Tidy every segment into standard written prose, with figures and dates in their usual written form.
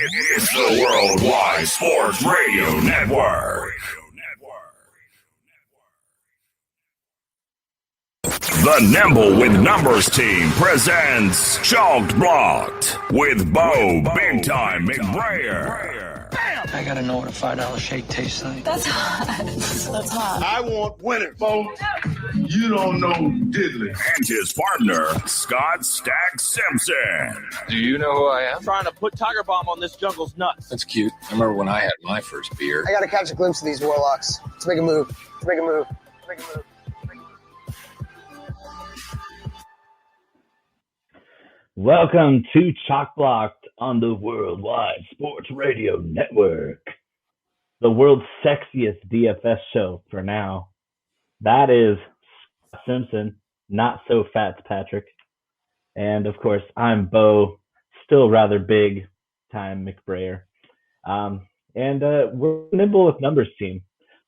It's the Worldwide Sports Radio Network. The Nimble with Numbers team presents Chalked Blocked with Bo Big Time McBrayer. I gotta know what a $5 shake tastes like. That's hot. That's hot. I want winners, folks. You don't know diddly. And his partner, Scott Stag Simpson. Do you know who I am? Trying to put Tiger Bomb on this jungle's nuts. That's cute. I remember when I had my first beer. I gotta catch a glimpse of these warlocks. Let's make a move. Let's make a move. Let's make a move. Welcome to Chalk Blocked on the Worldwide Sports Radio Network, the world's sexiest DFS show for now. That is Scott Simpson, not so fat Patrick, and of course I'm Bo, still rather big time McBrayer. We're Nimble with Numbers team.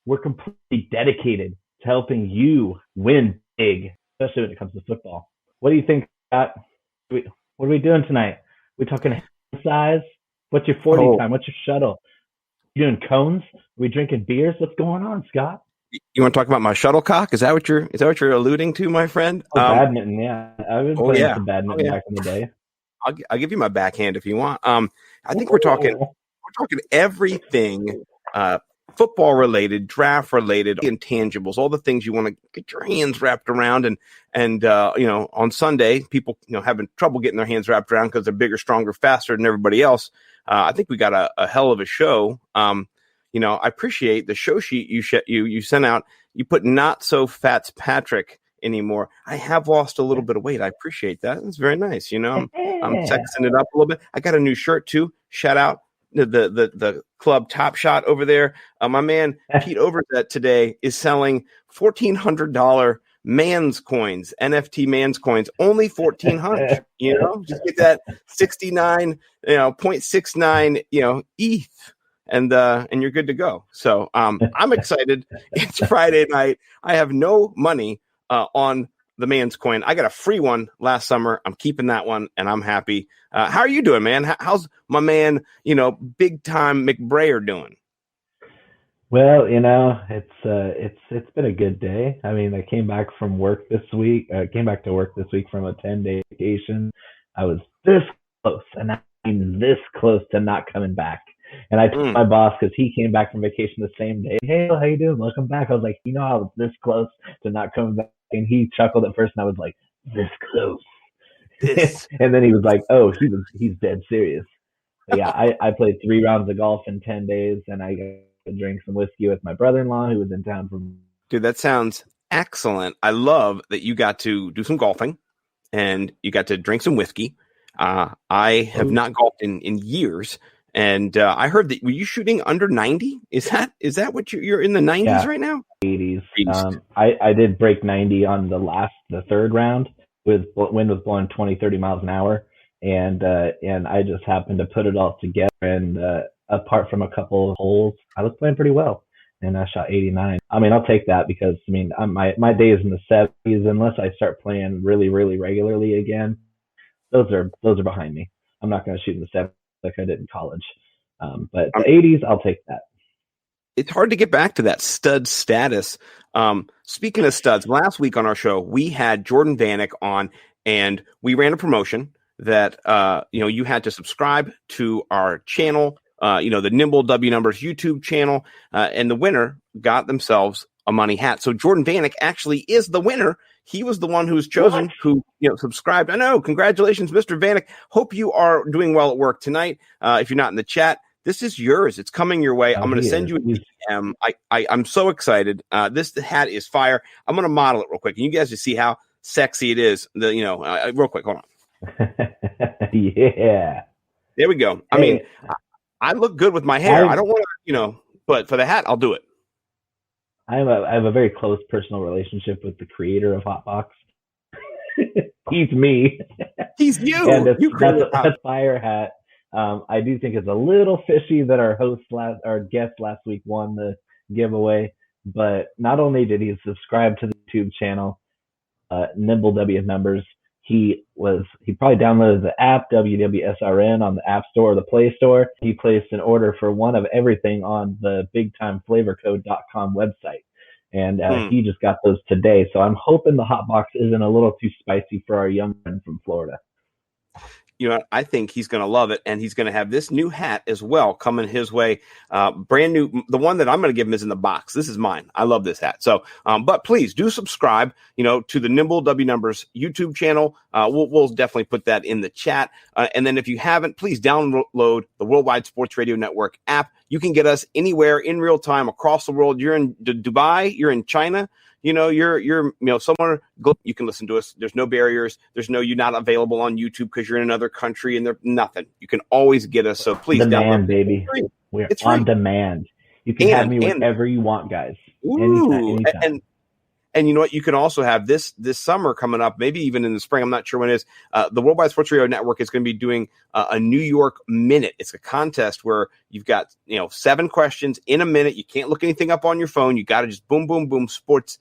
We're completely dedicated to helping you win big, especially when it comes to football. What do you think, Scott? What are we doing tonight? We talking hand size? What's your 40 time? What's your shuttle? You doing cones? Are we drinking beers? What's going on, Scott? You want to talk about my shuttlecock? Is that what you're alluding to, my friend? Badminton, yeah. I've been playing some badminton back in the day. I'll give you my backhand if you want. I think we're talking everything football related, draft related, intangibles, all the things you want to get your hands wrapped around. And on Sunday, people having trouble getting their hands wrapped around because they're bigger, stronger, faster than everybody else. I think we got a hell of a show. I appreciate the show sheet you sent out. You put not so fat Patrick anymore. I have lost a little bit of weight. I appreciate that. It's very nice. I'm sexing it up a little bit. I got a new shirt too. Shout out the club Top Shot over there. My man Pete Overzet today is selling $1,400 man's coins, NFT man's coins, only 1,400. Just get that 69, 0.69, ETH, and you're good to go. So I'm excited. It's Friday night. I have no money on the man's coin. I got a free one last summer. I'm keeping that one, and I'm happy. How are you doing, man? How's my man, big time McBrayer doing? Well, it's been a good day. I mean, I came back from work this week. Came back to work this week from a 10-day vacation. I was this close, and I'm this close to not coming back. And I told my boss, because he came back from vacation the same day. Hey, how you doing? Welcome back. I was like, I was this close to not coming back. And he chuckled at first, and I was like, this close. And then he was like, oh, he's dead serious. But yeah, I played 3 rounds of golf in 10 days, and I got to drink some whiskey with my brother-in-law who was in town from. Dude, that sounds excellent. I love that you got to do some golfing and you got to drink some whiskey. I have not golfed in years. And I heard that, were you shooting under 90? Is that what you're in the 90s right now? 80s. I did break 90 on the third round with wind was blowing 20, 30 miles an hour. And I just happened to put it all together. And apart from a couple of holes, I was playing pretty well. And I shot 89. I mean, I'll take that because, my days in the 70s, unless I start playing really, really regularly again, those are behind me. I'm not going to shoot in the 70s like I did in college. But the 80s, I'll take that. It's hard to get back to that stud status. Speaking of studs, last week on our show, we had Jordan Vanek on, and we ran a promotion that, you had to subscribe to our channel, the Nimble W Numbers YouTube channel, and the winner got themselves a money hat. So Jordan Vanek actually is the winner. He was the one who was chosen, who subscribed. I know. Congratulations, Mr. Vanek. Hope you are doing well at work tonight. If you're not in the chat, this is yours. It's coming your way. I'm going to send you a DM. I'm so excited. This hat is fire. I'm going to model it real quick, and you guys just see how sexy it is. Real quick, hold on. Yeah. There we go. I mean, I look good with my hair. I don't want to, but for the hat, I'll do it. I have a very close personal relationship with the creator of Hotbox. He's me. He's you. And that's a fire hat. I do think it's a little fishy that our guest last week won the giveaway, but not only did he subscribe to the YouTube channel, Nimble W Numbers, he probably downloaded the app WWSRN on the App Store or the Play Store. He placed an order for one of everything on the BigTimeFlavorCode.com website. And he just got those today. So I'm hoping the hot box isn't a little too spicy for our young friend from Florida. You know, I think he's going to love it, and he's going to have this new hat as well coming his way. Brand new. The one that I'm going to give him is in the box. This is mine. I love this hat. So, but please do subscribe, to the Nimble W Numbers YouTube channel. We'll definitely put that in the chat. And then if you haven't, please download the Worldwide Sports Radio Network app. You can get us anywhere in real time across the world. You're in Dubai, you're in China. You're somewhere you can listen to us. There's no barriers. There's no, you're not available on YouTube because you're in another country and there's nothing. You can always get us. So please download, baby. We're on demand. You can have me whenever you want, guys. Anytime. And you know what? You can also have this summer coming up, maybe even in the spring. I'm not sure when it is. The Worldwide Sports Radio Network is going to be doing a New York Minute. It's a contest where you've got 7 questions in a minute. You can't look anything up on your phone. You got to just boom, boom, boom, sports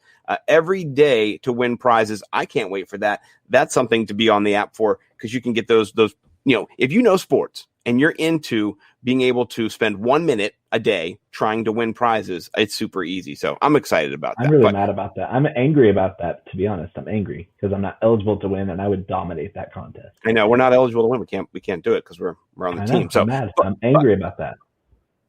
every day to win prizes. I can't wait for that. That's something to be on the app for, because you can get those. If you know sports and you're into being able to spend 1 minute a day trying to win prizes, it's super easy. So I'm excited about that. I'm really mad about that. I'm angry about that, to be honest. I'm angry because I'm not eligible to win, and I would dominate that contest. I know we're not eligible to win. We can't do it because we're on the team. So I'm mad. I'm angry about that.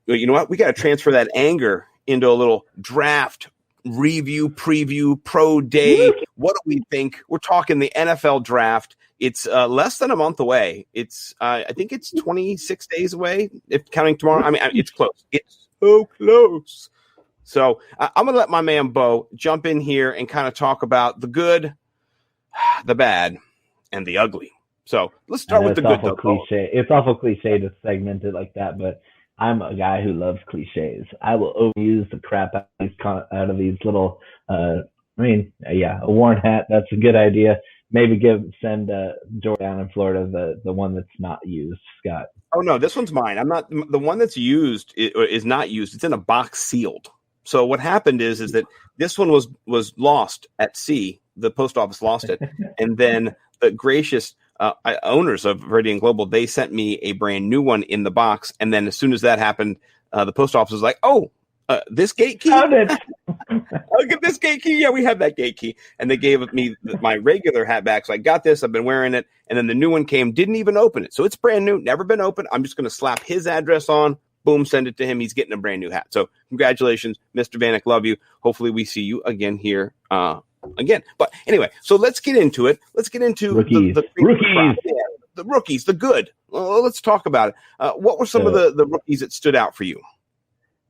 You know what? We got to transfer that anger into a little draft review, preview, pro day. What do we think? We're talking the NFL draft. It's less than a month away. It's I think it's 26 days away, if counting tomorrow. I mean, it's close. It's so close. So I'm going to let my man Bo jump in here and kind of talk about the good, the bad, and the ugly. So let's start with the good. It's awful cliche to segment it like that, but I'm a guy who loves cliches. I will overuse the crap out of these little. A Warren hat. That's a good idea. Maybe send George down in Florida the one that's not used, Scott. Oh no, this one's mine. I'm not the one that's used. Is not used. It's in a box sealed. So what happened is that this one was lost at sea. The post office lost it, and then the gracious owners of Viridian Global, they sent me a brand new one in the box. And then as soon as that happened, the post office was like, "Oh, this gate key." Look at this gate key. Yeah, we have that gate key. And they gave me my regular hat back. So I got this. I've been wearing it. And then the new one came, didn't even open it. So it's brand new, never been opened. I'm just going to slap his address on, boom, send it to him. He's getting a brand new hat. So congratulations, Mr. Vanek. Love you. Hopefully we see you again here again. But anyway, so let's get into it. Let's get into rookies. The rookies, the good. Well, let's talk about it. What were some of the rookies that stood out for you?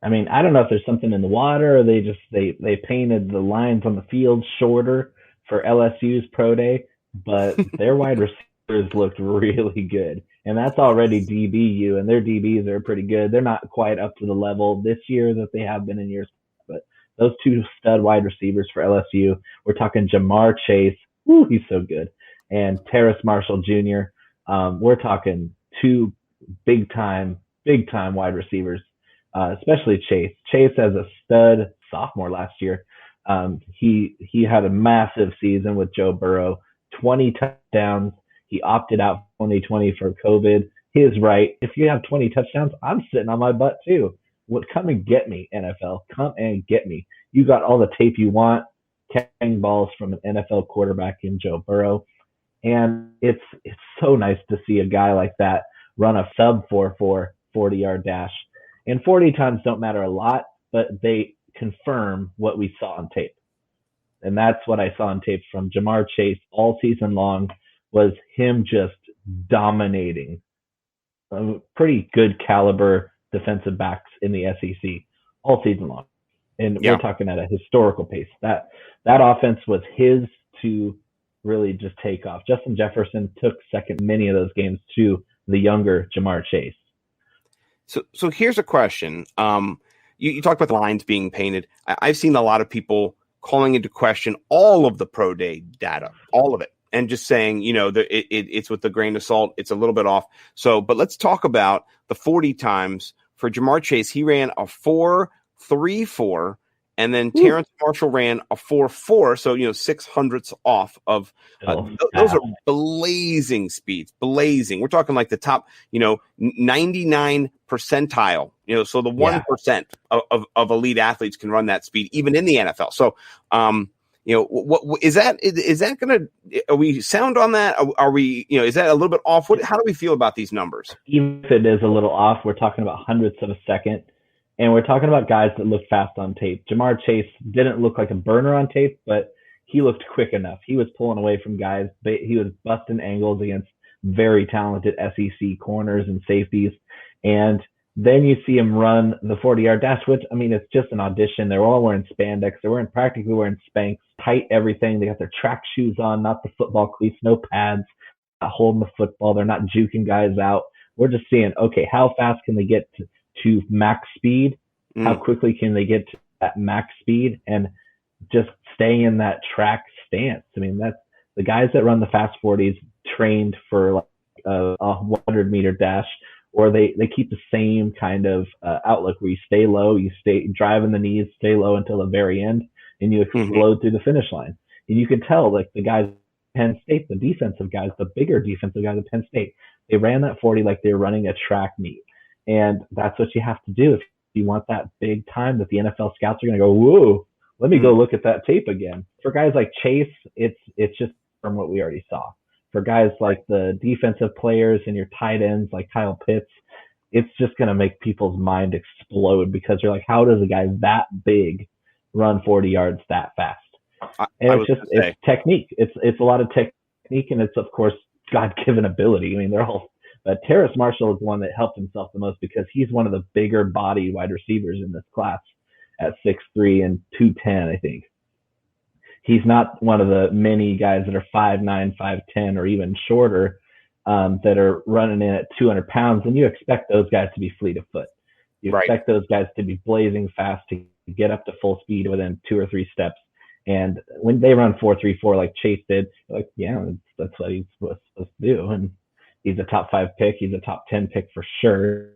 I mean, I don't know if there's something in the water, or they painted the lines on the field shorter for LSU's pro day, but their wide receivers looked really good. And that's already DBU, and their DBs are pretty good. They're not quite up to the level this year that they have been in years, but those 2 stud wide receivers for LSU, we're talking Jamar Chase. Woo, he's so good. And Terrace Marshall Jr. We're talking 2 big time wide receivers. Especially Chase. Chase as a stud sophomore last year. He had a massive season with Joe Burrow, 20 touchdowns. He opted out 2020 for COVID. He is right. If you have 20 touchdowns, I'm sitting on my butt too. Come and get me, NFL. Come and get me. You got all the tape you want, catching balls from an NFL quarterback in Joe Burrow. And it's so nice to see a guy like that run a sub 4.4 40-yard dash. And 40 times don't matter a lot, but they confirm what we saw on tape. And that's what I saw on tape from Jamar Chase all season long, was him just dominating pretty good caliber defensive backs in the SEC all season long. And we're talking at a historical pace. That offense was his to really just take off. Justin Jefferson took second in many of those games to the younger Jamar Chase. So here's a question. You talked about the lines being painted. I've seen a lot of people calling into question all of the pro day data, all of it, and just saying, it's with a grain of salt. It's a little bit off. So, but let's talk about the 40 times for Jamar Chase. He ran a 4.34, And then Terrence Marshall ran a 4.4, so 600ths off of those are blazing speeds, blazing. We're talking like the top 99 percentile, so the 1% of elite athletes can run that speed, even in the NFL. So, what is that? Is that going to? Are we sound on that? Are we? Is that a little bit off? How do we feel about these numbers? Even if it is a little off, we're talking about hundredths of a second. And we're talking about guys that look fast on tape. Ja'Marr Chase didn't look like a burner on tape, but he looked quick enough. He was pulling away from guys. He was busting angles against very talented SEC corners and safeties. And then you see him run the 40-yard dash, which, I mean, it's just an audition. They're all wearing spandex. They're practically wearing Spanx, tight everything. They got their track shoes on, not the football cleats, no pads, not holding the football. They're not juking guys out. We're just seeing, okay, how fast can they get to max speed? How quickly can they get to that max speed and just stay in that track stance? I mean, that's the guys that run the fast 40s trained for like a 100-meter dash, or they keep the same kind of outlook where you stay low, you stay driving the knees, stay low until the very end, and you explode through the finish line. And you can tell, like the guys at Penn State, the defensive guys, the bigger defensive guys at Penn State, they ran that 40 like they're running a track meet. And that's what you have to do if you want that big time that the NFL scouts are going to go, whoa, let me go look at that tape again. For guys like Chase, it's just from what we already saw. For guys like the defensive players and your tight ends like Kyle Pitts, it's just going to make people's mind explode because you're like, how does a guy that big run 40 yards that fast? And it's technique. It's a lot of technique, and it's, of course, God-given ability. I mean, they're all Terrace Marshall is the one that helped himself the most because he's one of the bigger body wide receivers in this class at 6'3" and 210, I think. He's not one of the many guys that are 5'9", 5'10", or even shorter that are running in at 200 pounds, and you expect those guys to be fleet of foot. You expect those guys to be blazing fast to get up to full speed within 2 or 3 steps. And when they run 4.34 like Chase did, like, yeah, that's what he's supposed to do. And he's a top 5 pick. He's a top 10 pick for sure.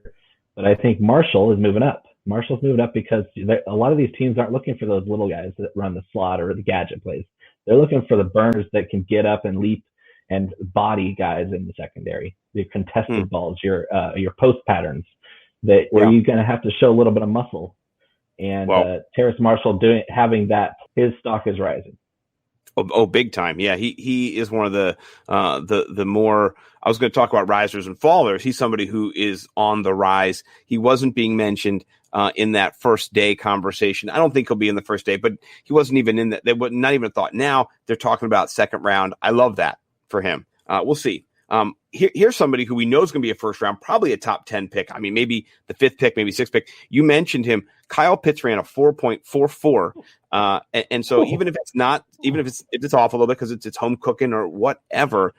But I think Marshall is moving up. Marshall's moving up because a lot of these teams aren't looking for those little guys that run the slot or the gadget plays. They're looking for the burners that can get up and leap and body guys in the secondary. Your contested balls, your post patterns where you're going to have to show a little bit of muscle. And Terrace Marshall having that, his stock is rising. Oh, big time. Yeah, he is one of the more, I was going to talk about risers and fallers. He's somebody who is on the rise. He wasn't being mentioned in that first day conversation. I don't think he'll be in the first day, but he wasn't even in that. They were not even a thought. Now they're talking about second round. I love that for him. We'll see. Here's somebody who we know is going to be a first round, probably a top 10 pick. I mean, maybe the 5th pick, maybe 6th pick. You mentioned him. Kyle Pitts ran a 4.44. And so even if it's off a little bit because it's home cooking or whatever,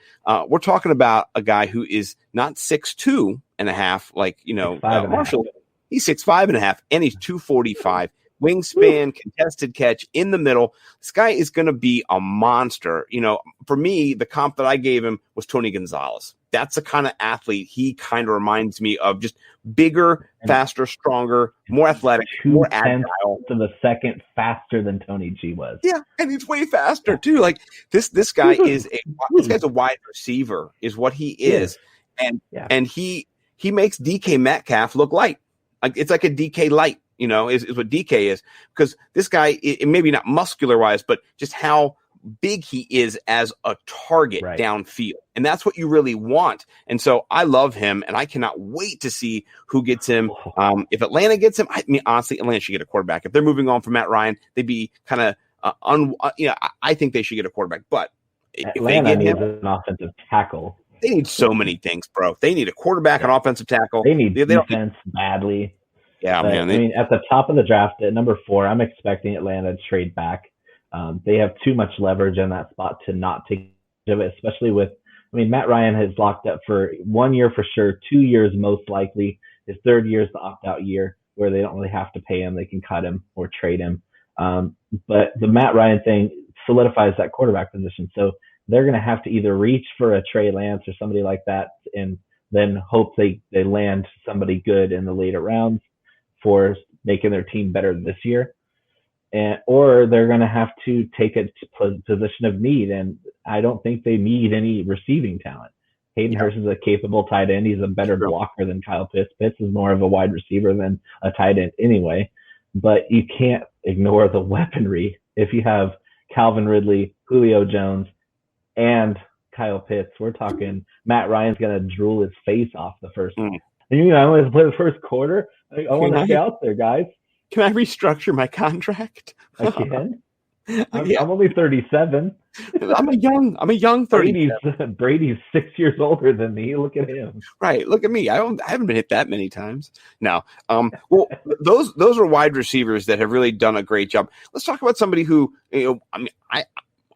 we're talking about a guy who is not 6'2" and a half, like, Marshall. He's 6'5" and a half, and he's 245. Wingspan, contested catch in the middle. This guy is going to be a monster. For me, the comp that I gave him was Tony Gonzalez. That's the kind of athlete he kind of reminds me of. Just bigger, faster, stronger, more athletic, more agile. To the second faster than Tony G was. Yeah, and he's way faster too. Like this guy is this guy's a wide receiver, is what he is, and he makes DK Metcalf look light. Like it's like a DK light. Is what DK is, because this guy, maybe not muscular wise, but just how big he is as a target downfield. And that's what you really want. And so I love him, and I cannot wait to see who gets him. If Atlanta gets him, I mean, honestly, Atlanta should get a quarterback. If they're moving on from Matt Ryan, they'd be kind of, I think they should get a quarterback. But Atlanta if they get him, an offensive tackle. They need so many things, bro. They need a quarterback, an offensive tackle. They need defense badly. Yeah, but, man. At the top of the draft, at number 4, I'm expecting Atlanta to trade back. They have too much leverage in that spot to not take of it, especially with, Matt Ryan has locked up for 1 year for sure, 2 years most likely. His 3rd year is the opt-out year where they don't really have to pay him. They can cut him or trade him. But the Matt Ryan thing solidifies that quarterback position. So they're going to have to either reach for a Trey Lance or somebody like that and then hope they land somebody good in the later rounds for making their team better this year. or they're going to have to take a position of need. And I don't think they need any receiving talent. Hayden Hurst is a capable tight end. He's a better blocker than Kyle Pitts. Pitts is more of a wide receiver than a tight end anyway. But you can't ignore the weaponry. If you have Calvin Ridley, Julio Jones, and Kyle Pitts, we're talking Matt Ryan's going to drool his face off the first. I want to play the first quarter. I want to stay out there, guys. Can I restructure my contract? I can. I'm only 37. I'm a young 30. Brady's 6 years older than me. Look at him. Right. Look at me. I haven't been hit that many times. No. Well, those are wide receivers that have really done a great job. Let's talk about somebody who,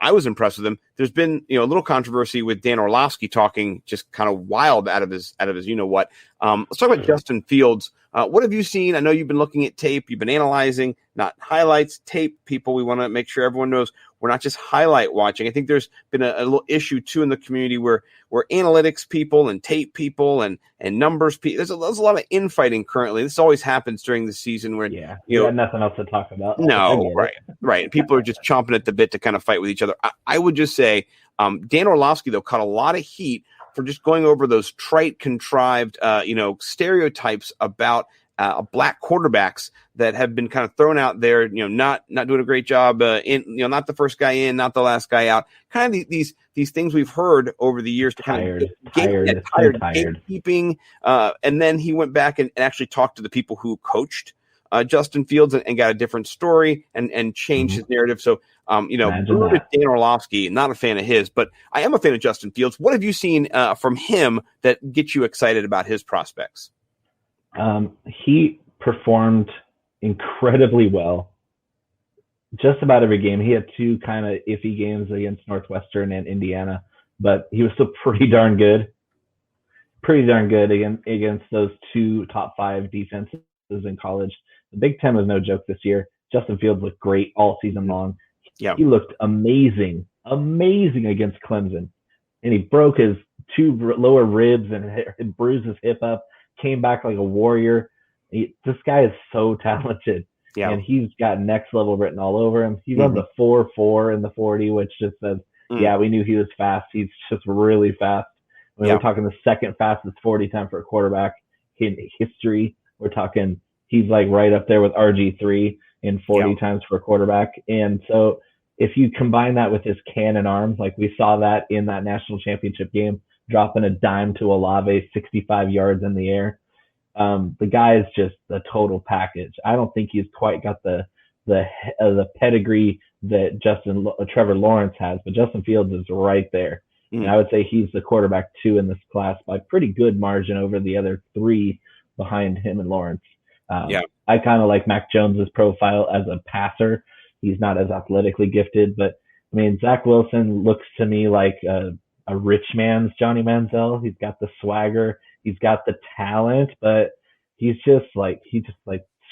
I was impressed with him. There's been, a little controversy with Dan Orlovsky talking just kind of wild out of his, what. Let's talk about Justin Fields. What have you seen? I know you've been looking at tape. You've been analyzing, not highlights, tape. People, we want to make sure everyone knows we're not just highlight watching. I think there's been a little issue too in the community where analytics people and tape people and numbers people. There's a lot of infighting currently. This always happens during the season where you got nothing else to talk about. No, right. People are just chomping at the bit to kind of fight with each other. I would just say Dan Orlovsky though caught a lot of heat for just going over those trite, contrived, stereotypes about black quarterbacks that have been kind of thrown out there, not doing a great job, not the first guy in, not the last guy out. Kind of these things we've heard over the years to kind of tired gatekeeping. And then he went back and actually talked to the people who coached Justin Fields and got a different story and changed his narrative. So, Dan Orlovsky, not a fan of his, but I am a fan of Justin Fields. What have you seen from him that gets you excited about his prospects? He performed incredibly well. Just about every game. He had two kind of iffy games against Northwestern and Indiana, but he was still pretty darn good. Against those two top 5 defenses in college. The Big Ten was no joke this year. Justin Fields looked great all season long. Yeah, he looked amazing against Clemson, and he broke his 2 lower ribs and bruised his hip up. Came back like a warrior. This guy is so talented, and he's got next level written all over him. He runs a 4.4 in the 40, which just says, we knew he was fast. He's just really fast. We're talking the second fastest 40 time for a quarterback in history. We're talking he's like right up there with RG3 in 40 times for a quarterback. And so if you combine that with his cannon arms, like we saw that in that national championship game, dropping a dime to Olave 65 yards in the air. The guy is just the total package. I don't think he's quite got the pedigree that Trevor Lawrence has, but Justin Fields is right there. And I would say he's the quarterback 2 in this class by pretty good margin over the other 3 behind him and Lawrence. I kind of like Mac Jones's profile as a passer. He's not as athletically gifted, but I mean, Zach Wilson looks to me like a rich man's Johnny Manziel. He's got the swagger, he's got the talent, but he just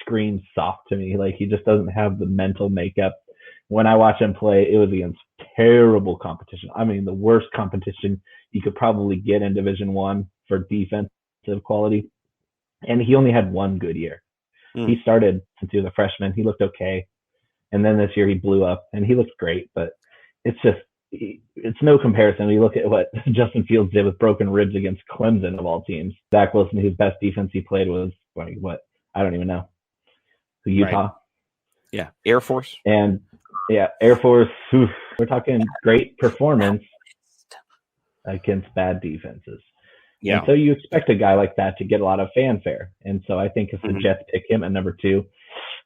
screams soft to me. Like he just doesn't have the mental makeup. When I watch him play, it was against terrible competition. I mean, the worst competition you could probably get in Division I for defensive quality. And he only had 1 good year. He started since he was a freshman. He looked okay. And then this year he blew up and he looks great, but it's no comparison. We look at what Justin Fields did with broken ribs against Clemson of all teams. Zach Wilson, whose best defense he played was what? I don't even know. Utah. Right. Yeah. Air Force. And Air Force. We're talking great performance against bad defenses. Yeah. And so you expect a guy like that to get a lot of fanfare. And so I think if the Jets pick him at number 2,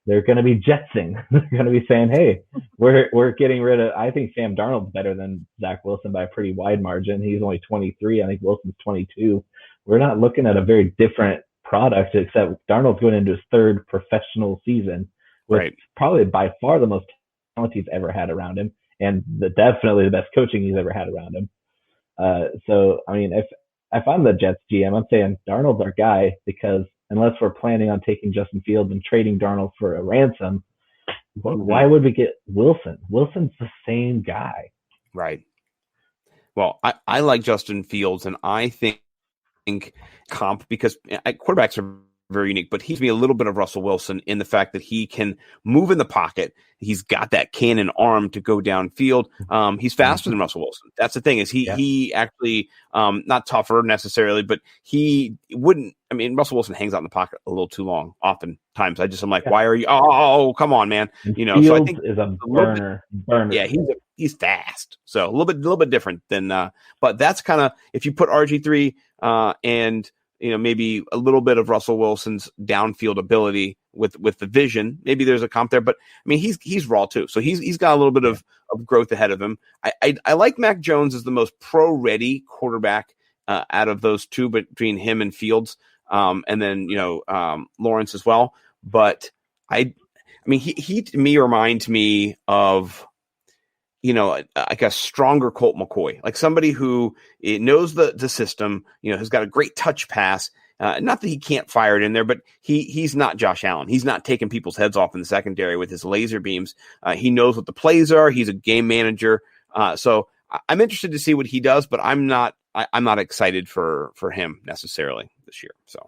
they're going to be jetsing. They're going to be saying, hey, we're getting rid of – I think Sam Darnold's better than Zach Wilson by a pretty wide margin. He's only 23. I think Wilson's 22. We're not looking at a very different product, except Darnold's going into his 3rd professional season with probably by far the most talent he's ever had around him and definitely the best coaching he's ever had around him. So, I mean, if I'm the Jets GM, I'm saying Darnold's our guy because unless we're planning on taking Justin Fields and trading Darnold for a ransom, why would we get Wilson? Wilson's the same guy. Right. Well, I like Justin Fields, and I think comp because quarterbacks are very unique, but he's me a little bit of Russell Wilson in the fact that he can move in the pocket. He's got that cannon arm to go downfield. He's faster than Russell Wilson. That's the thing is he actually, not tougher necessarily, but he wouldn't, I mean, Russell Wilson hangs out in the pocket a little too long oftentimes. I'm like, why are you, come on, man. You know, so I think is a burner. Yeah. He's fast. So a little bit different than, but that's kind of, if you put RG3, and, you know, maybe a little bit of Russell Wilson's downfield ability with the vision. Maybe there's a comp there, but I mean, he's raw too. So he's got a little bit of growth ahead of him. I like Mac Jones as the most pro-ready quarterback out of those two, between him and Fields, and then, you know, Lawrence as well. But I mean, he to me reminds me of, you know, like a stronger Colt McCoy, like somebody who knows the system, you know, has got a great touch pass. Not that he can't fire it in there, but he's not Josh Allen. He's not taking people's heads off in the secondary with his laser beams. He knows what the plays are. He's a game manager. So I'm interested to see what he does, but I'm not excited for him necessarily this year. So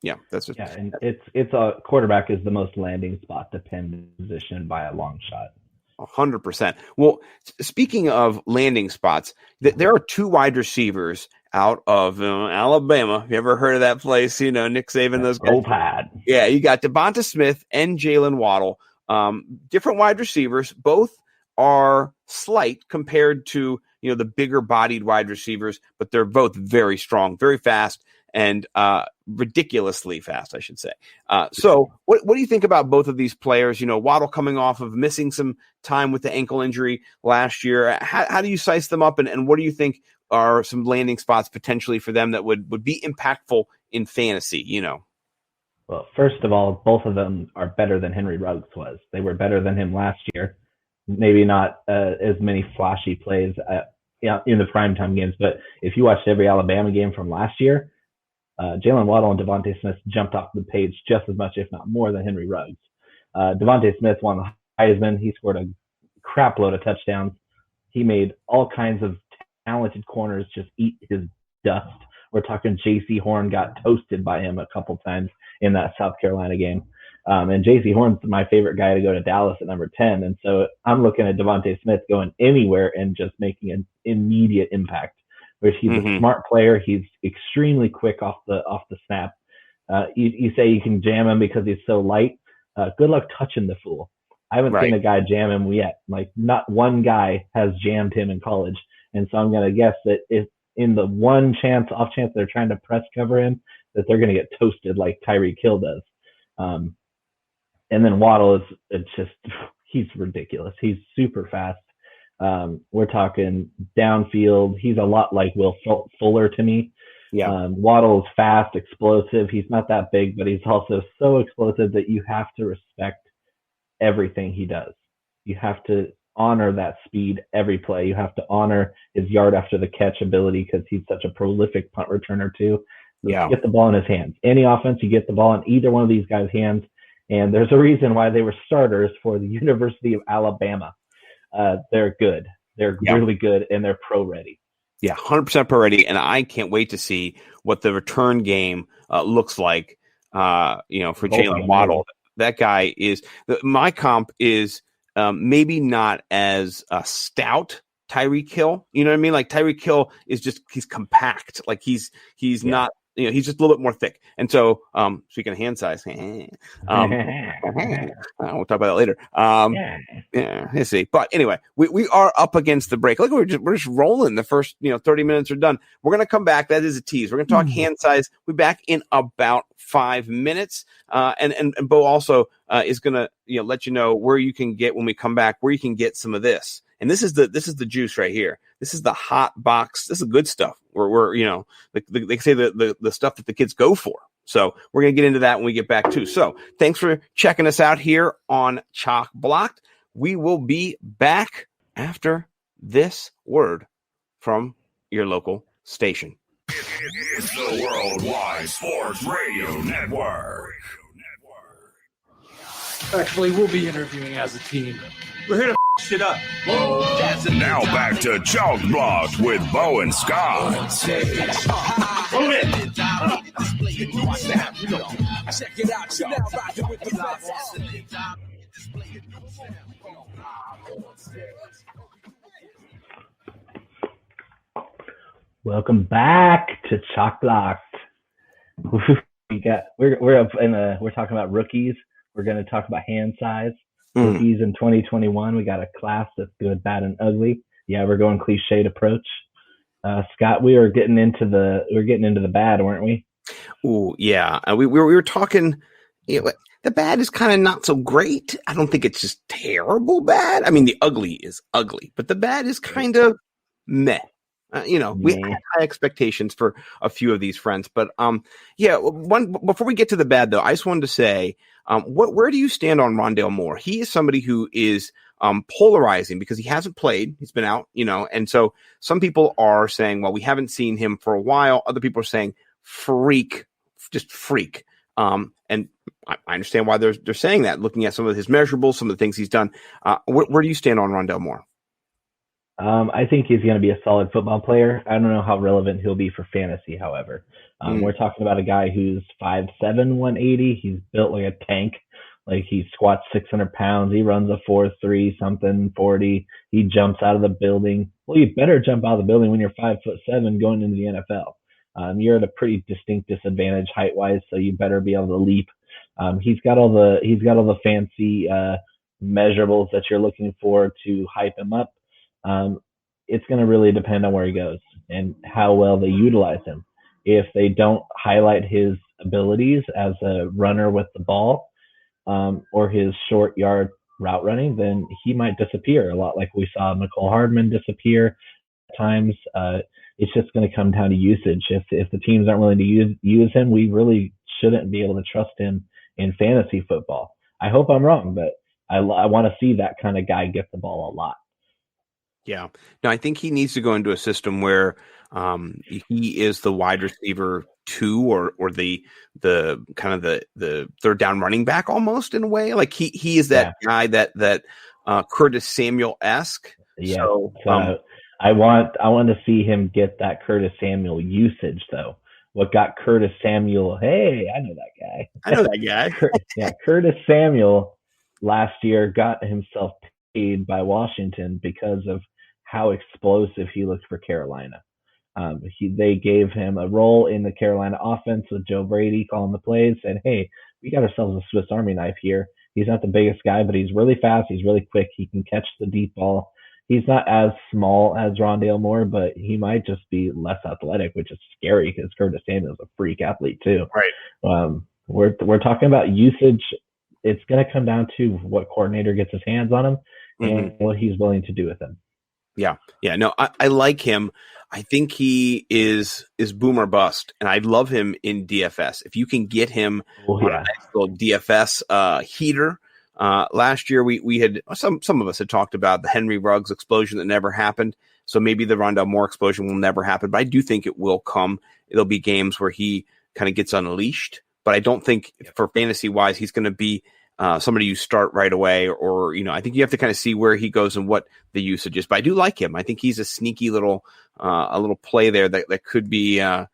yeah, that's just, and it's a quarterback is the most landing spot dependent position by a long shot. 100%. Well, speaking of landing spots, there are two wide receivers out of Alabama. Have you ever heard of that place? You know, Nick Saban, those guys. Yeah, you got Devonta Smith and Jalen Waddle. Different wide receivers. Both are slight compared to, you know, the bigger bodied wide receivers, but they're both very strong, very fast, and ridiculously fast, I should say. So what do you think about both of these players? You know, Waddle coming off of missing some time with the ankle injury last year. How do you size them up, and what do you think are some landing spots potentially for them that would be impactful in fantasy, you know? Well, first of all, both of them are better than Henry Ruggs was. They were better than him last year. Maybe not as many flashy plays in the primetime games, but if you watched every Alabama game from last year, Jalen Waddle and Devonta Smith jumped off the page just as much, if not more, than Henry Ruggs. Devonta Smith won the Heisman. He scored a crap load of touchdowns. He made all kinds of talented corners just eat his dust. We're talking J.C. Horn got toasted by him a couple times in that South Carolina game. And J.C. Horn's my favorite guy to go to Dallas at number 10. And so I'm looking at Devonta Smith going anywhere and just making an immediate impact. Whereas he's a smart player. He's extremely quick off the snap. You say you can jam him because he's so light. Good luck touching the fool. I haven't seen a guy jam him yet. Like, not one guy has jammed him in college. And so I'm going to guess that if in the off chance they're trying to press cover him, that they're going to get toasted like Tyreek Hill does. And then Waddle he's ridiculous. He's super fast. We're talking downfield. He's a lot like Will Fuller to me. Yeah. Waddle is fast, explosive. He's not that big, but he's also so explosive that you have to respect everything he does. You have to honor that speed every play. You have to honor his yard after the catch ability because he's such a prolific punt returner too. Yeah. Get the ball in his hands. Any offense, you get the ball in either one of these guys' hands. And there's a reason why they were starters for the University of Alabama. They're good. They're really good, and they're pro-ready. Yeah, 100% pro-ready, and I can't wait to see what the return game looks like, for Jalen Waddle. That guy is – my comp is maybe not as stout Tyreek Hill. You know what I mean? Like, Tyreek Hill is just – he's compact. Like, he's not – he's just a little bit more thick. And so, speaking of hand size, we'll talk about that later. Let's see. But anyway, we are up against the break. Look, we're just rolling. The first 30 minutes are done. We're going to come back. That is a tease. We're going to talk hand size. We'll be back in about 5 minutes. And Bo also is going to let you know where you can get when we come back, where you can get some of this. And this is the juice right here. This is the hot box. This is good stuff. We're they say the stuff that the kids go for. So we're going to get into that when we get back too. So thanks for checking us out here on Chalk Blocked. We will be back after this word from your local station. It's the Worldwide Sports Radio Network. Actually, we'll be interviewing as a team. We're here to shit up. Now back to Chalk Blocked with Bo and Scott. Move it. Check it out, y'all. Now rocking with the best. Welcome back to Chalk Blocked. We're up in we're talking about rookies. We're going to talk about hand size. Rookies in 2021. We got a class that's good, bad, and ugly. Yeah, we're going cliched approach. Scott, we were getting into the bad, weren't we? Oh yeah, we were talking. You know, the bad is kind of not so great. I don't think it's just terrible bad. I mean, the ugly is ugly, but the bad is kind of meh. We had high expectations for a few of these friends, but before we get to the bad though, I just wanted to say, where do you stand on Rondale Moore? He is somebody who is polarizing because he hasn't played, he's been out, and so some people are saying, well, we haven't seen him for a while. Other people are saying freak, just freak. And I understand why they're saying that, looking at some of his measurables, some of the things he's done. Where do you stand on Rondale Moore? I think he's going to be a solid football player. I don't know how relevant he'll be for fantasy, however. We're talking about a guy who's 5'7", 180. He's built like a tank. Like he squats 600 pounds. He runs a 4.3 something 40. He jumps out of the building. Well, you better jump out of the building when you're 5'7" going into the NFL. You're at a pretty distinct disadvantage height wise, so you better be able to leap. He's got all the fancy measurables that you're looking for to hype him up. It's going to really depend on where he goes and how well they utilize him. If they don't highlight his abilities as a runner with the ball, or his short yard route running, then he might disappear a lot like we saw Mecole Hardman disappear at times. It's just going to come down to usage. If the teams aren't willing to use him, we really shouldn't be able to trust him in fantasy football. I hope I'm wrong, but I want to see that kind of guy get the ball a lot. Yeah. No, I think he needs to go into a system where he is the wide receiver 2 or the kind of the third down running back almost in a way. Like he is that guy that Curtis Samuel-esque. Yeah. So, I want to see him get that Curtis Samuel usage though. What got Curtis Samuel? Hey, I know that guy. Curtis Samuel last year got himself paid by Washington because of how explosive he looked for Carolina. They gave him a role in the Carolina offense with Joe Brady calling the plays, and hey, we got ourselves a Swiss Army knife here. He's not the biggest guy, but he's really fast. He's really quick. He can catch the deep ball. He's not as small as Rondale Moore, but he might just be less athletic, which is scary because Curtis Samuel's a freak athlete too. Right. We're talking about usage. It's going to come down to what coordinator gets his hands on him and what he's willing to do with him. Yeah. Yeah. No, I like him. I think he is boom or bust, and I love him in DFS. If you can get him on a nice little DFS heater. Last year we had some of us had talked about the Henry Ruggs explosion that never happened. So maybe the Rondale Moore explosion will never happen, but I do think it will come. It'll be games where he kind of gets unleashed, but I don't think for fantasy wise, he's going to be somebody you start right away, or, I think you have to kind of see where he goes and what the usage is, but I do like him. I think he's a sneaky little play there that could be a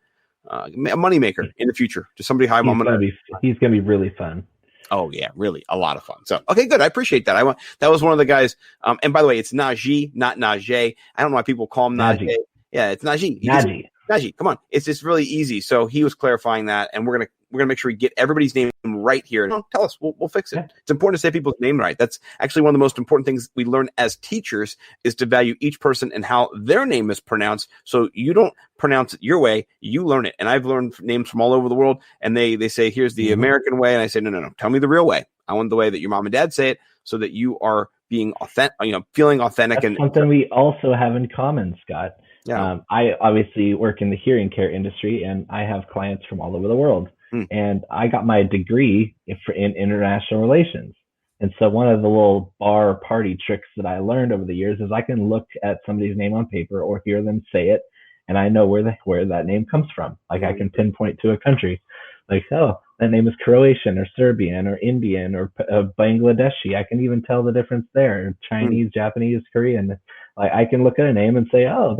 moneymaker in the future to somebody high moment. He's going to be really fun. Oh yeah, really a lot of fun. So, okay, good. I appreciate that. That was one of the guys. And by the way, it's Najee, not Najee. I don't know why people call him Najee. Yeah, it's Najee. Najee. Come on. It's just really easy. So he was clarifying that, and we're gonna make sure we get everybody's name right here. Tell us, we'll fix it. Yeah. It's important to say people's name right. That's actually one of the most important things we learn as teachers is to value each person and how their name is pronounced. So you don't pronounce it your way, you learn it. And I've learned names from all over the world, and they say, here's the American way. And I say, no, tell me the real way. I want the way that your mom and dad say it so that you are being authentic, feeling authentic. That's something we also have in common, Scott. Yeah. I obviously work in the hearing care industry, and I have clients from all over the world. And I got my degree in international relations. And so one of the little bar party tricks that I learned over the years is I can look at somebody's name on paper or hear them say it, and I know where that name comes from. Like I can pinpoint to a country, like, oh, that name is Croatian or Serbian or Indian or Bangladeshi. I can even tell the difference there. Chinese, Japanese, Korean. Like I can look at a name and say, oh,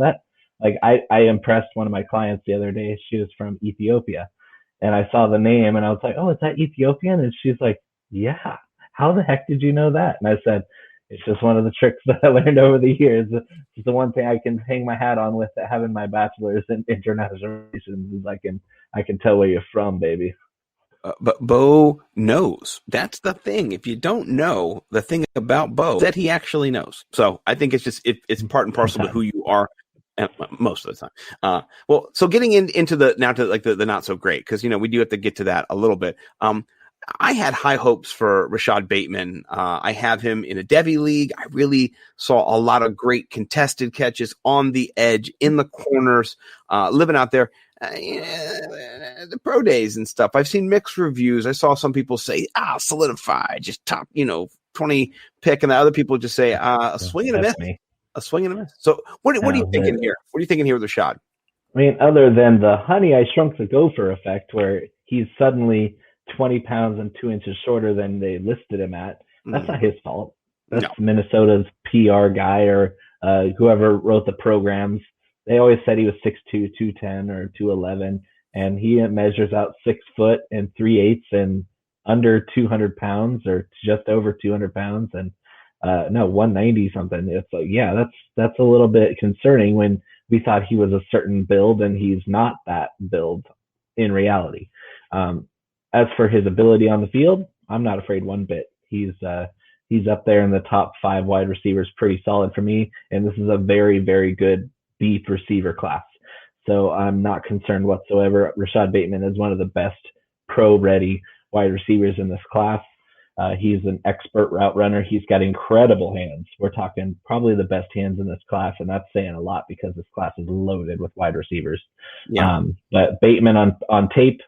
Like I impressed one of my clients the other day. She was from Ethiopia, and I saw the name and I was like, oh, is that Ethiopian? And she's like, yeah. How the heck did you know that? And I said, it's just one of the tricks that I learned over the years. It's the one thing I can hang my hat on with having my bachelor's in international relations is I can tell where you're from, baby. But Bo knows. That's the thing. If you don't know the thing about Bo, that he actually knows. So I think it's just it's part and parcel to who you are most of the time. Well, so getting into the not so great, because we do have to get to that a little bit. I had high hopes for Rashad Bateman. I have him in a Devy league. I really saw a lot of great contested catches on the edge, in the corners, living out there. The pro days and stuff. I've seen mixed reviews. I saw some people say, solidify, just top, 20 pick. And the other people just say, a swing and a miss. A swing and a miss. So what are you thinking here? What are you thinking here with Rashad? I mean, other than the Honey, I Shrunk the Gopher effect, where he's suddenly 20 pounds and 2 inches shorter than they listed him at. That's not his fault. That's Minnesota's PR guy or whoever wrote the programs. They always said he was 6'2", 210 or 211, and he measures out 6 foot and 3/8 and under 200 pounds or just over 200 pounds and 190 something. It's like, yeah, that's a little bit concerning when we thought he was a certain build and he's not that build in reality. As for his ability on the field, I'm not afraid one bit. He's up there in the top 5 wide receivers, pretty solid for me. And this is a very, very good deep receiver class. So I'm not concerned whatsoever. Rashad Bateman is one of the best pro-ready wide receivers in this class. He's an expert route runner. He's got incredible hands. We're talking probably the best hands in this class, and that's saying a lot because this class is loaded with wide receivers. Yeah. But Bateman on tape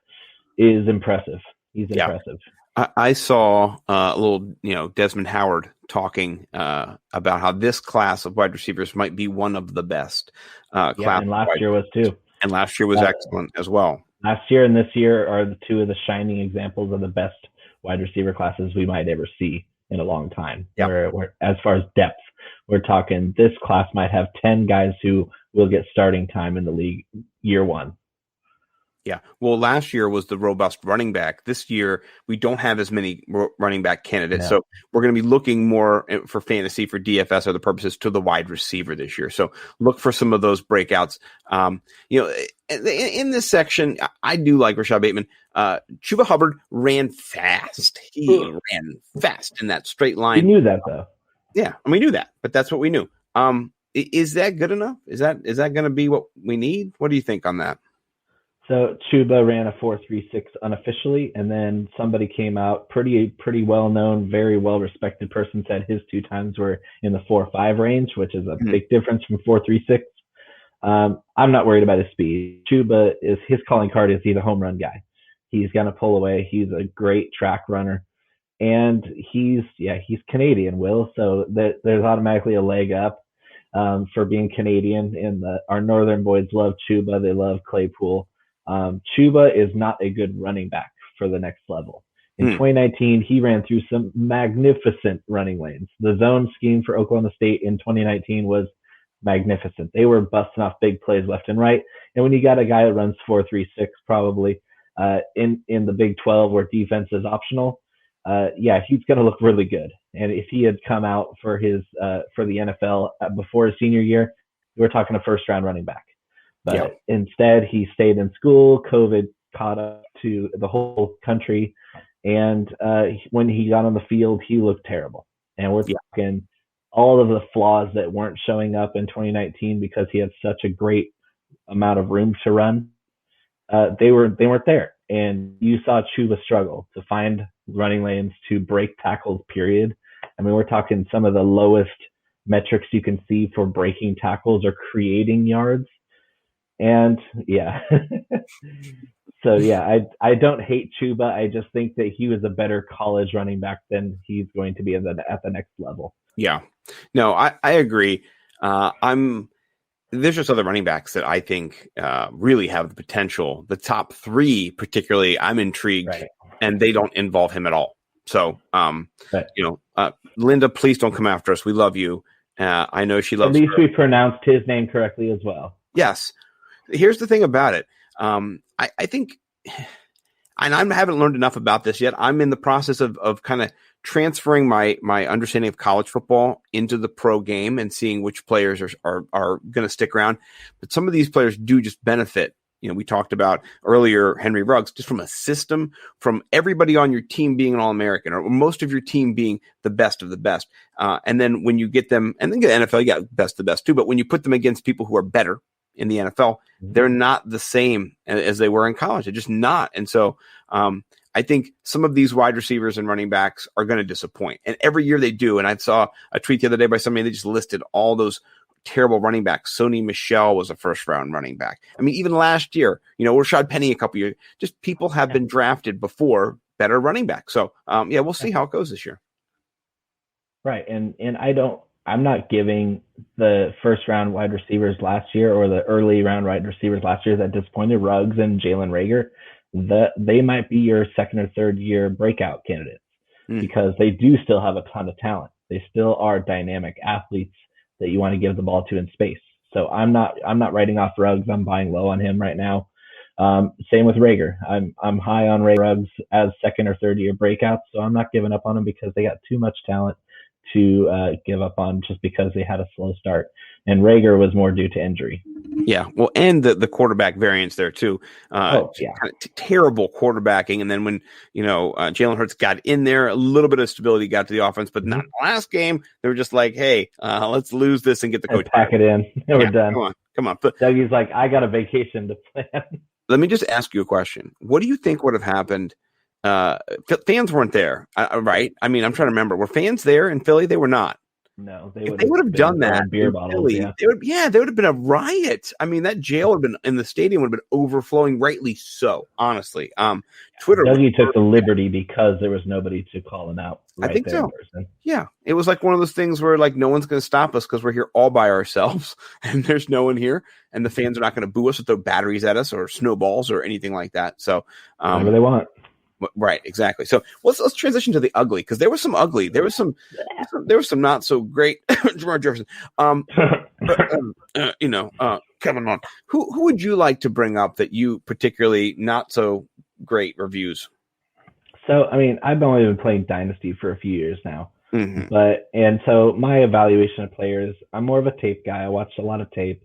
is impressive. He's impressive. I saw a little, Desmond Howard talking about how this class of wide receivers might be one of the best. Class and last year was too. And last year was excellent as well. Last year and this year are the two of the shining examples of the best wide receiver classes we might ever see in a long time. Yep. Where as far as depth, we're talking this class might have 10 guys who will get starting time in the league year one. Yeah. Well, last year was the robust running back. This year, we don't have as many running back candidates. So we're going to be looking more for fantasy, for DFS, other purposes, to the wide receiver this year. So look for some of those breakouts. In this section, I do like Rashad Bateman. Chuba Hubbard ran fast. He ran fast in that straight line. We knew that, though. Yeah, and we knew that, but that's what we knew. Is that good enough? Is that going to be what we need? What do you think on that? So Chuba ran a 4.36 unofficially, and then somebody came out, pretty well-known, very well-respected person, said his 2 times were in the 4.5 range, which is a big difference from 4.36. I'm not worried about his speed. Chuba his calling card is he's a home run guy. He's going to pull away. He's a great track runner, and he's Canadian, Will. So there's automatically a leg up for being Canadian. And our northern boys love Chuba. They love Claypool. Chuba is not a good running back for the next level. In 2019, he ran through some magnificent running lanes. The zone scheme for Oklahoma State in 2019 was magnificent. They were busting off big plays left and right. And when you got a guy that runs 4.36 probably in the Big 12 where defense is optional, he's going to look really good. And if he had come out for the NFL before his senior year, we're talking a first-round running back. But instead, he stayed in school. COVID caught up to the whole country. And when he got on the field, he looked terrible. And we're talking all of the flaws that weren't showing up in 2019 because he had such a great amount of room to run. They weren't there. And you saw Chuba struggle to find running lanes, to break tackles, period. I mean, we're talking some of the lowest metrics you can see for breaking tackles or creating yards. And I don't hate Chuba. I just think that he was a better college running back than he's going to be at the next level. Yeah, no, I agree. There's just other running backs that I think really have the potential. The top 3, particularly, I'm intrigued, and they don't involve him at all. So, Linda, please don't come after us. We love you. I know she loves. At least we pronounced his name correctly as well. Yes. Here's the thing about it. I think, and I haven't learned enough about this yet. I'm in the process of kind of transferring my understanding of college football into the pro game and seeing which players are going to stick around. But some of these players do just benefit. We talked about earlier Henry Ruggs, just from a system, from everybody on your team being an All-American, or most of your team being the best of the best. And then when you get them, and then the NFL, you got best of the best too, but when you put them against people who are better in the NFL, they're not the same as they were in college. They're just not. And so I think some of these wide receivers and running backs are going to disappoint. And every year they do. And I saw a tweet the other day by somebody, they just listed all those terrible running backs. Sony Michel was a first-round running back. I mean, even last year, Rashad Penny a couple years, just people have been drafted before better running backs. So, we'll see how it goes this year. Right. And I'm not giving the first-round wide receivers last year or the early-round wide receivers last year that disappointed, Ruggs and Jalen Reagor, they might be your second or third-year breakout candidates because they do still have a ton of talent. They still are dynamic athletes that you want to give the ball to in space. So I'm not writing off Ruggs. I'm buying low on him right now. Same with Reagor. I'm high on Ruggs as second or third year breakouts. So I'm not giving up on him because they got too much talent to give up on just because they had a slow start. And Reagor was more due to injury. Yeah, well, and the quarterback variance there too. Terrible quarterbacking, and then when Jalen Hurts got in there, a little bit of stability got to the offense, but not the last game. They were just like, "Hey, let's lose this and get the coach pack it in. We're done. Come on." But Dougie's like, "I got a vacation to plan." Let me just ask you a question. What do you think would have happened? Fans weren't there, right? I mean, I'm trying to remember. Were fans there in Philly? They were not. No, if they would have done that beer in bottles, Philly, there would have been a riot. I mean, that jail would have been in the stadium would have been overflowing, rightly so, honestly. Twitter Dougie took the liberty because there was nobody to call him out. Right, I think so. Yeah, it was like one of those things where like no one's going to stop us because we're here all by ourselves and there's no one here, and the fans are not going to boo us or throw batteries at us or snowballs or anything like that. So whatever they want. Right, exactly. So let's transition to the ugly, because there was some ugly. There was some not so great. Jamar Jefferson. Kevin Long. Who would you like to bring up that you particularly not so great reviews? So I mean, I've only been playing Dynasty for a few years now, Mm-hmm. and so my evaluation of players, I'm more of a tape guy. I watch a lot of tape.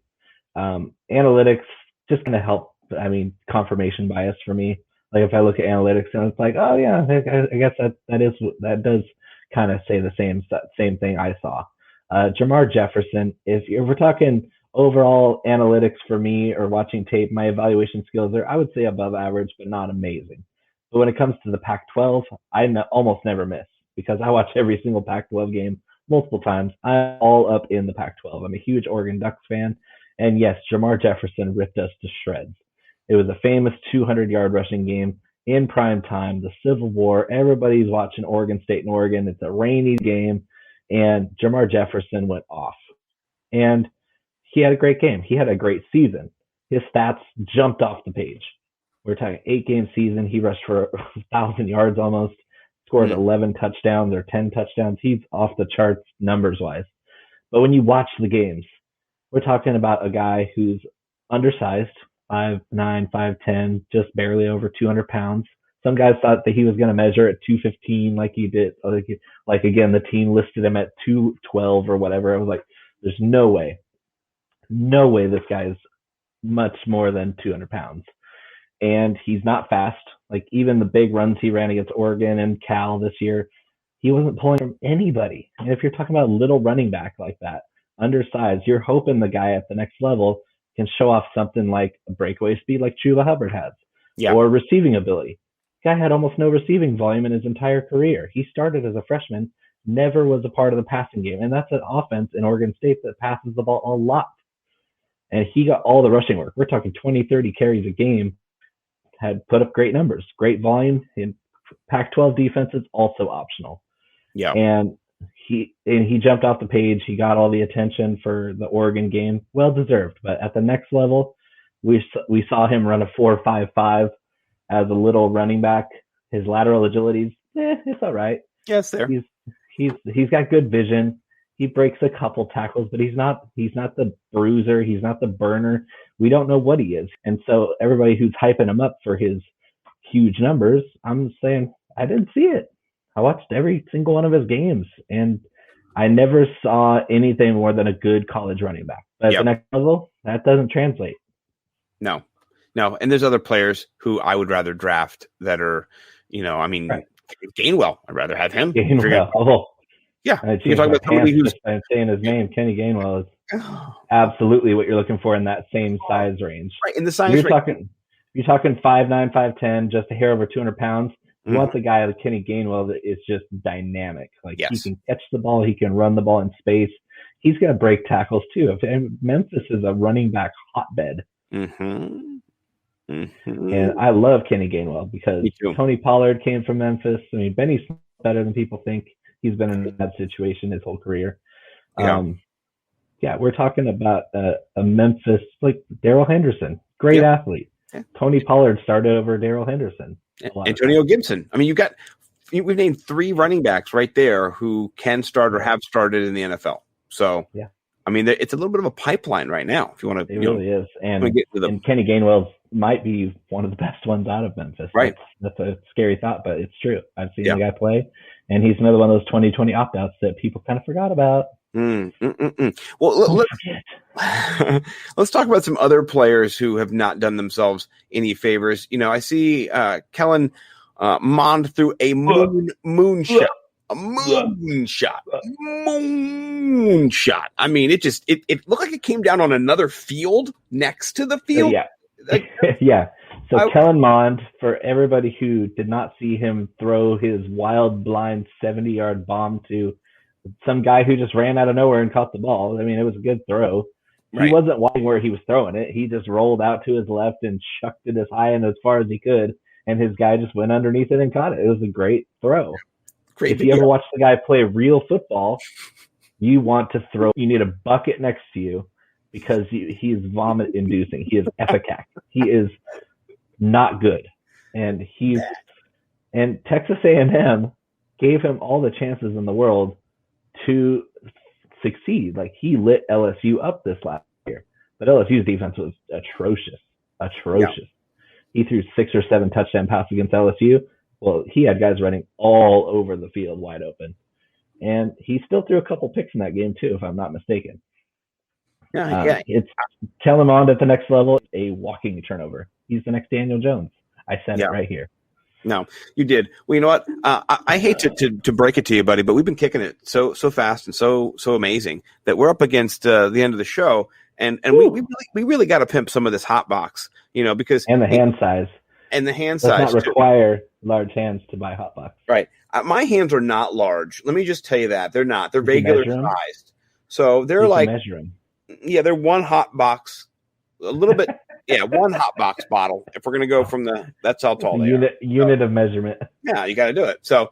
Analytics just going to help. I mean, confirmation bias for me. Like if I look at analytics and it's like, oh yeah, I guess that does kind of say the same thing I saw. Jamar Jefferson, if we're talking overall analytics for me or watching tape, my evaluation skills are, I would say, above average, but not amazing. But when it comes to the Pac-12, I almost never miss because I watch every single Pac-12 game multiple times. I'm all up in the Pac-12. I'm a huge Oregon Ducks fan. And yes, Jamar Jefferson ripped us to shreds. It was a famous 200-yard rushing game in prime time, the Civil War. Everybody's watching Oregon State and Oregon. It's a rainy game, and Jamar Jefferson went off. And he had a great game. He had a great season. His stats jumped off the page. We're talking 8-game season. He rushed for 1,000 yards almost, scored 11 touchdowns or 10 touchdowns. He's off the charts numbers-wise. But when you watch the games, we're talking about a guy who's undersized, 5'9", 5'10", just barely over 200 pounds. Some guys thought that he was going to measure at 215 like he did. Like again, the team listed him at 212 or whatever. I was like, there's no way this guy is much more than 200 pounds. And he's not fast. Like even the big runs he ran against Oregon and Cal this year, he wasn't pulling from anybody. And if you're talking about a little running back like that, undersized, you're hoping the guy at the next level can show off something like a breakaway speed like Chuba Hubbard has, or receiving ability. Guy had almost no receiving volume in his entire career. He started as a freshman, never was a part of the passing game, and that's an offense in Oregon State that passes the ball a lot. And he got all the rushing work. We're talking 20, 30 carries a game, had put up great numbers, great volume. In Pac-12 defense is also optional. Yeah. And he jumped off the page. He got all the attention for the Oregon game. Well deserved. But at the next level, we saw him run a 4.55 as a little running back. His lateral agility's it's all right. Yeah, it's there. He's got good vision. He breaks a couple tackles, but he's not the bruiser. He's not the burner. We don't know what he is. And so everybody who's hyping him up for his huge numbers, I'm saying I didn't see it. I watched every single one of his games, and I never saw anything more than a good college running back. But at the next level, that doesn't translate. No. And there's other players who I would rather draft that are, right. Gainwell. I'd rather have him. Gainwell. Yeah. You can talk about somebody who's saying his name. Kenny Gainwell is absolutely what you're looking for in that same size range. Right. In the size range. You're talking 5'9", 5'10", just a hair over 200 pounds. You want the guy like Kenny Gainwell that is just dynamic. Like he can catch the ball, he can run the ball in space. He's going to break tackles too. Memphis is a running back hotbed. And I love Kenny Gainwell because Tony Pollard came from Memphis. I mean, Benny's better than people think. He's been in that situation his whole career. We're talking about a Memphis, like Darrell Henderson, great athlete. Tony Pollard started over Darrell Henderson. Antonio Gibson. I mean, we've named 3 running backs right there who can start or have started in the NFL. So, I mean, it's a little bit of a pipeline right now. If you want to, it really is. And Kenny Gainwell might be one of the best ones out of Memphis. Right. That's a scary thought, but it's true. I've seen the guy play, and he's another one of those 2020 opt-outs that people kind of forgot about. Well, let's talk about some other players who have not done themselves any favors. I see Kellen Mond threw a moonshot. A moonshot. I mean, it looked like it came down on another field next to the field. So Kellen Mond, for everybody who did not see him throw his wild, blind 70-yard bomb to some guy who just ran out of nowhere and caught the ball. I mean, it was a good throw. He wasn't watching where he was throwing it. He just rolled out to his left and chucked it as high and as far as he could, and his guy just went underneath it and caught it. It was a great throw. If you ever watch the guy play real football, you want to throw. You need a bucket next to you because he is vomit-inducing. He is epicac. He is not good, and Texas A&M gave him all the chances in the world to succeed. Like, he lit LSU up this last year, but LSU's defense was atrocious. He threw 6 or 7 touchdown passes against LSU. Well, he had guys running all over the field wide open, and he still threw a couple picks in that game too, if I'm not mistaken. It's Kellen Mond at the next level, a walking turnover. He's the next Daniel Jones. I said it right here. No, you did. Well, you know what? I hate to break it to you, buddy, but we've been kicking it so fast and so amazing that we're up against the end of the show, and we really got to pimp some of this hot box, because and the hand size does not require large hands to buy hot box. Right. My hands are not large. Let me just tell you that they're not. They're regular sized. So they're like measure them. Yeah, they're one hot box, a little bit. Yeah, one hot box bottle. If we're gonna go from that's how tall they are. Unit of measurement. Yeah, you got to do it. So,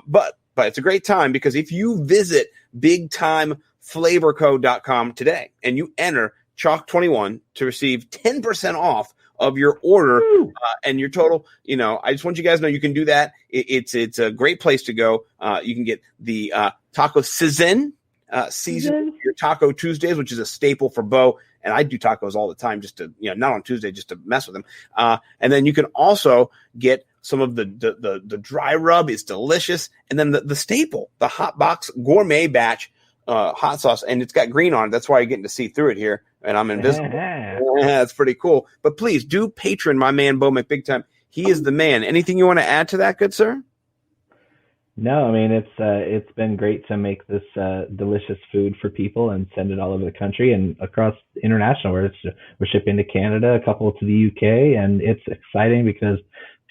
but it's a great time because if you visit BigTimeFlavorCo.com today and you enter Chalk21 to receive 10% off of your order and your total, I just want you guys to know you can do that. It's a great place to go. You can get the Taco Season your Taco Tuesdays, which is a staple for Bo. And I do tacos all the time just to, not on Tuesday, just to mess with them. And then you can also get some of the dry rub. It's delicious. And then the staple, the Hot Box Gourmet Batch hot sauce. And it's got green on it. That's why you're getting to see through it here. And I'm invisible. Yeah, that's pretty cool. But please do patron my man, Bo McBigtime. He is the man. Anything you want to add to that, good sir? No, I mean, it's been great to make this delicious food for people and send it all over the country and across international. We're shipping to Canada, a couple to the UK, and it's exciting because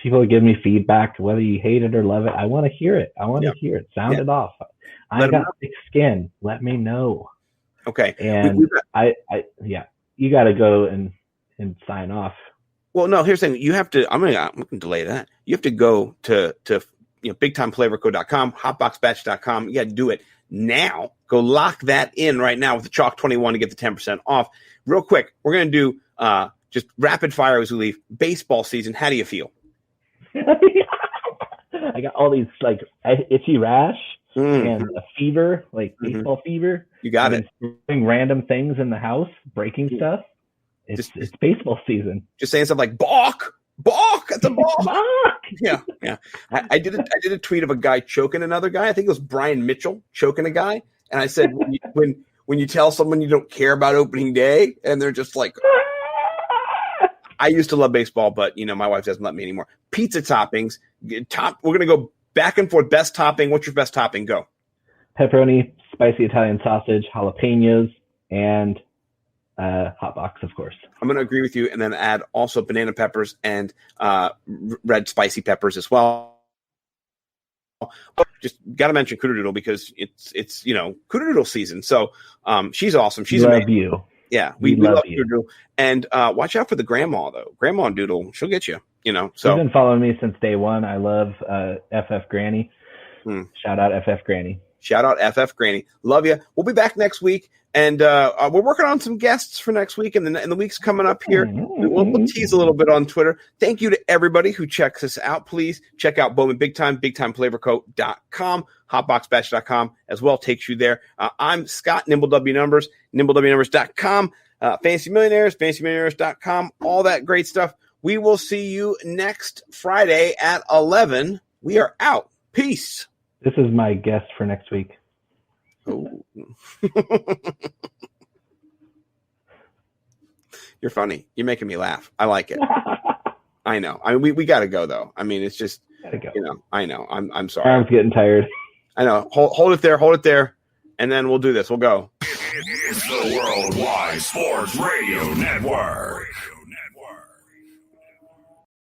people give me feedback, whether you hate it or love it. I want to hear it. Hear it. Sound it off. I got thick skin. Let me know. Okay. And you got to go and sign off. Well, no, here's the thing. You have to. I'm gonna delay that. You have to go to BigTimeFlavorCo.com, HotBoxBatch.com. You got to do it now. Go lock that in right now with the Chalk21 to get the 10% off. Real quick, we're going to do just rapid fire as we leave. Baseball season, how do you feel? I got all these itchy rash. and a fever, like baseball fever. You got it. Doing random things in the house, breaking stuff. It's baseball season. Just saying stuff like balk, that's a balk. Yeah. I did a tweet of a guy choking another guy. I think it was Brian Mitchell choking a guy, and I said when you tell someone you don't care about opening day, and they're just like. I used to love baseball, but my wife doesn't let me anymore. Pizza toppings. We're gonna go back and forth. Best topping. What's your best topping? Go. Pepperoni, spicy Italian sausage, jalapenos, and hot box, of course. I'm gonna agree with you, and then add also banana peppers and red spicy peppers as well. Just gotta mention Cooter because it's Cooter Doodle season. So she's awesome. She's love amazing. You. Yeah, we love you. Doodle. And watch out for the grandma, though. Grandma and Doodle, she'll get you, So she's been following me since day one. I love FF Granny. Shout out FF Granny. Shout out FF Granny. Love you. We'll be back next week. And we're working on some guests for next week and the weeks coming up here. We'll tease a little bit on Twitter. Thank you to everybody who checks us out. Please check out Bowman Big Time, BigTimeFlavorCoat.com, HotBoxBatch.com as well takes you there. I'm Scott, NimbleW Numbers, NimbleWNumbers.com, Fantasy Millionaires, FantasyMillionaires.com, all that great stuff. We will see you next Friday at 11. We are out. Peace. This is my guest for next week. Oh. You're funny. You're making me laugh. I like it. I know. I mean, we got to go though. I mean, it's just go. I know. I'm sorry. Arm's getting tired. I know. Hold it there, and then we'll do this. We'll go. It's the Worldwide Sports Radio Network.